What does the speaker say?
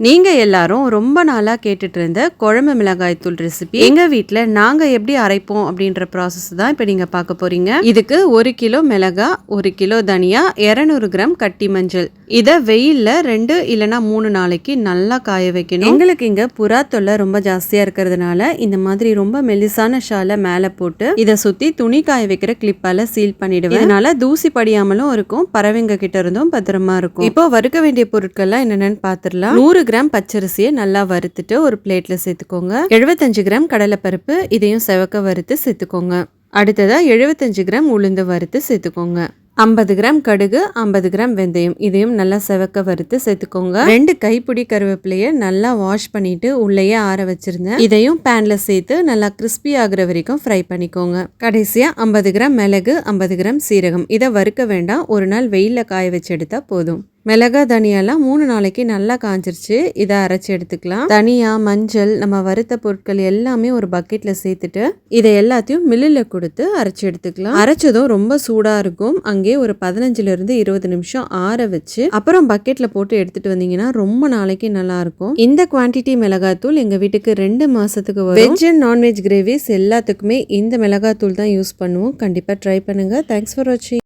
நீங்க எல்லாரும் ரொம்ப நாளா கேட்டுட்டு இருந்த குழம்பு மிளகாய் தூள் ரெசிபி எங்க வீட்ல நாங்க எப்படி அரைப்போம் அப்படின்ற ப்ராசஸ் தான் இப்போ நீங்க பார்க்க போறீங்க. இதுக்கு 1 கிலோ மிளகா, 1 கிலோ தனியா, 200 கிராம் கட்டி மஞ்சள். இதை வெயில்ல 2 இல்லைன்னா 3 நாளைக்கு நல்லா காய வைக்கணும். எங்களுக்கு இங்க புறா தொல்லை ரொம்ப ஜாஸ்தியா இருக்கிறதுனால இந்த மாதிரி ரொம்ப மெலிசான ஷாலை மேலே போட்டு இதை சுத்தி துணி காய வைக்கிற கிளிப்பால சீல் பண்ணிடுவேன். இதனால தூசி படியாமலும் இருக்கும், பறவைங்க கிட்ட இருந்தும் பத்திரமா இருக்கும். இப்போ வறுக்க வேண்டிய பொருட்கள்லாம் என்னென்னு பார்த்துடலாம். 100 கிராம் பச்சரிசியை நல்லா வறுத்துட்டு ஒரு பிளேட்ல சேர்த்துக்கோங்க. 75 கிராம் கடலைப்பருப்பு, இதையும் செவக்க வறுத்து சேர்த்துக்கோங்க. அடுத்ததா 75 கிராம் உளுந்து வறுத்து சேர்த்துக்கோங்க. 50 கிராம் கடுகு, 50 கிராம் வெந்தயம், இதையும் நல்லா செவக்க வறுத்து சேர்த்துக்கோங்க. 2 கைப்பிடி கருவேப்பிலையை நல்லா வாஷ் பண்ணிட்டு உள்ளேயே ஆற வச்சிருந்தேன். இதையும் பேன்ல சேர்த்து நல்லா கிறிஸ்பி ஆகுற வரைக்கும் ஃப்ரை பண்ணிக்கோங்க. கடைசியா 50 கிராம் மிளகு, 50 கிராம் சீரகம், இதை வறுக்க வேண்டாம், ஒரு நாள் வெயில்ல காய வச்சு எடுத்தா போதும். மிளகா தனியாலாம் 3 நாளைக்கு நல்லா காஞ்சிருச்சு. இதை அரைச்சி எடுத்துக்கலாம். தனியா, மஞ்சள், நம்ம வறுத்த பொருட்கள் எல்லாமே ஒரு பக்கெட்ல சேர்த்துட்டு இதை எல்லாத்தையும் மில்லில் கொடுத்து அரைச்சி எடுத்துக்கலாம். அரைச்சதும் ரொம்ப சூடா இருக்கும். அங்கே ஒரு 15 இருந்து 20 நிமிஷம் ஆற வச்சு அப்புறம் பக்கெட்ல போட்டு எடுத்துட்டு வந்தீங்கன்னா ரொம்ப நாளைக்கு நல்லா இருக்கும். இந்த குவான்டிட்டி மிளகாத்தூள் எங்க வீட்டுக்கு 2 மாசத்துக்கு வரும். வெஜ் அண்ட் நான்வெஜ் கிரேவிஸ் எல்லாத்துக்குமே இந்த மிளகாத்தூள் தான் யூஸ் பண்ணுவோம். கண்டிப்பா ட்ரை பண்ணுங்க. தேங்க்ஸ் ஃபார் வாட்சிங்.